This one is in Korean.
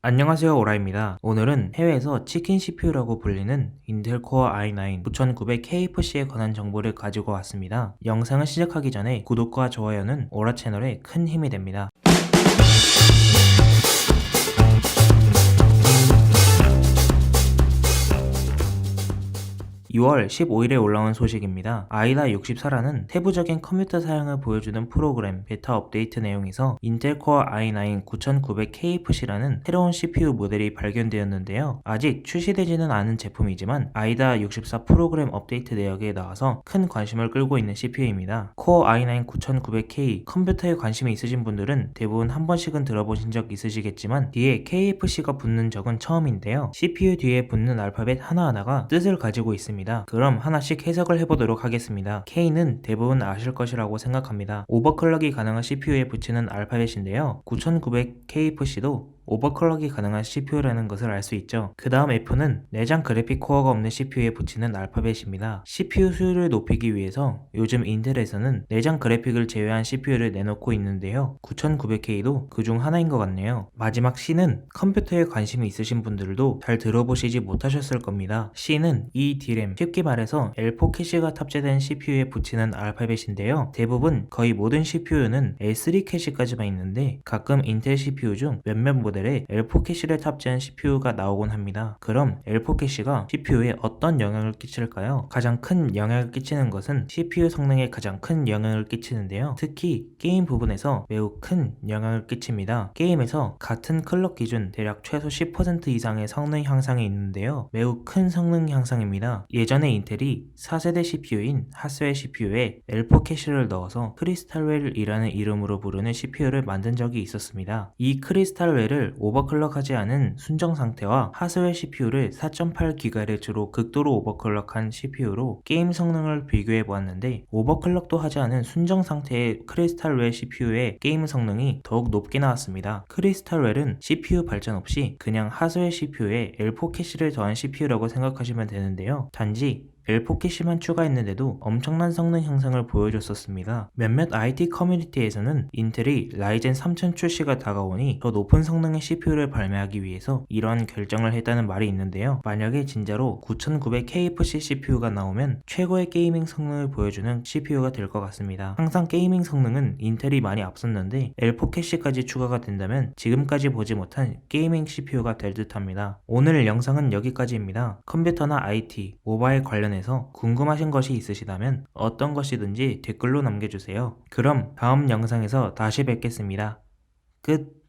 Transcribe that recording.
안녕하세요, 오라입니다. 오늘은 해외에서 치킨 CPU라고 불리는 인텔 코어 i9 9900KFC에 관한 정보를 가지고 왔습니다. 영상을 시작하기 전에 구독과 좋아요는 오라 채널에 큰 힘이 됩니다. 6월 15일에 올라온 소식입니다. 아이다 64라는 세부적인 컴퓨터 사양을 보여주는 프로그램 베타 업데이트 내용에서 인텔 코어 i9 9900KFC라는 새로운 CPU 모델이 발견되었는데요. 아직 출시되지는 않은 제품이지만 아이다 64 프로그램 업데이트 내역에 나와서 큰 관심을 끌고 있는 CPU입니다. 코어 i9 9900K 컴퓨터에 관심이 있으신 분들은 대부분 한 번씩은 들어보신 적 있으시겠지만 뒤에 KFC가 붙는 적은 처음인데요. CPU 뒤에 붙는 알파벳 하나하나가 뜻을 가지고 있습니다. 그럼 하나씩 해석을 해보도록 하겠습니다. K는 대부분 아실 것이라고 생각합니다. 오버클럭이 가능한 CPU에 붙이는 알파벳인데요. 9900KFC도 오버클럭이 가능한 CPU라는 것을 알 수 있죠. 그 다음 F는 내장 그래픽 코어가 없는 CPU에 붙이는 알파벳입니다. CPU 수율을 높이기 위해서 요즘 인텔에서는 내장 그래픽을 제외한 CPU를 내놓고 있는데요. 9900K도 그중 하나인 것 같네요. 마지막 C는 컴퓨터에 관심이 있으신 분들도 잘 들어보시지 못하셨을 겁니다. C는 eDRAM, 쉽게 말해서 L4 캐시가 탑재된 CPU에 붙이는 알파벳인데요. 대부분 거의 모든 CPU는 L3 캐시까지만 있는데 가끔 인텔 CPU 중 몇몇 모델에 L4 캐시를 탑재한 CPU가 나오곤 합니다. 그럼 L4 캐시가 CPU에 어떤 영향을 끼칠까요? 가장 큰 영향을 끼치는 것은 CPU 성능에 가장 큰 영향을 끼치는데요. 특히 게임 부분에서 매우 큰 영향을 끼칩니다. 게임에서 같은 클럭 기준 대략 최소 10% 이상의 성능 향상이 있는데요. 매우 큰 성능 향상입니다. 예전에 인텔이 4세대 CPU인 하스웰 CPU에 L4 캐시를 넣어서 크리스탈웰이라는 이름으로 부르는 CPU를 만든 적이 있었습니다. 이 크리스탈웰을 오버클럭하지 않은 순정 상태와 하스웰 CPU를 4.8GHz로 극도로 오버클럭한 CPU로 게임 성능을 비교해 보았는데 오버클럭도 하지 않은 순정 상태의 크리스탈웰 CPU의 게임 성능이 더욱 높게 나왔습니다. 크리스탈웰은 CPU 발전 없이 그냥 하스웰 CPU에 L4 캐시를 더한 CPU라고 생각하시면 되는데요. 단지 L4 캐시만 추가했는데도 엄청난 성능 향상을 보여줬었습니다. 몇몇 IT 커뮤니티에서는 인텔이 라이젠 3000 출시가 다가오니 더 높은 성능의 CPU를 발매하기 위해서 이러한 결정을 했다는 말이 있는데요. 만약에 진짜로 9900KFC CPU가 나오면 최고의 게이밍 성능을 보여주는 CPU가 될 것 같습니다. 항상 게이밍 성능은 인텔이 많이 앞섰는데 L4 캐시까지 추가가 된다면 지금까지 보지 못한 게이밍 CPU가 될 듯합니다. 오늘 영상은 여기까지입니다. 컴퓨터나 IT, 모바일 관련해서 궁금하신 것이 있으시다면 어떤 것이든지 댓글로 남겨주세요. 그럼 다음 영상에서 다시 뵙겠습니다. 끝.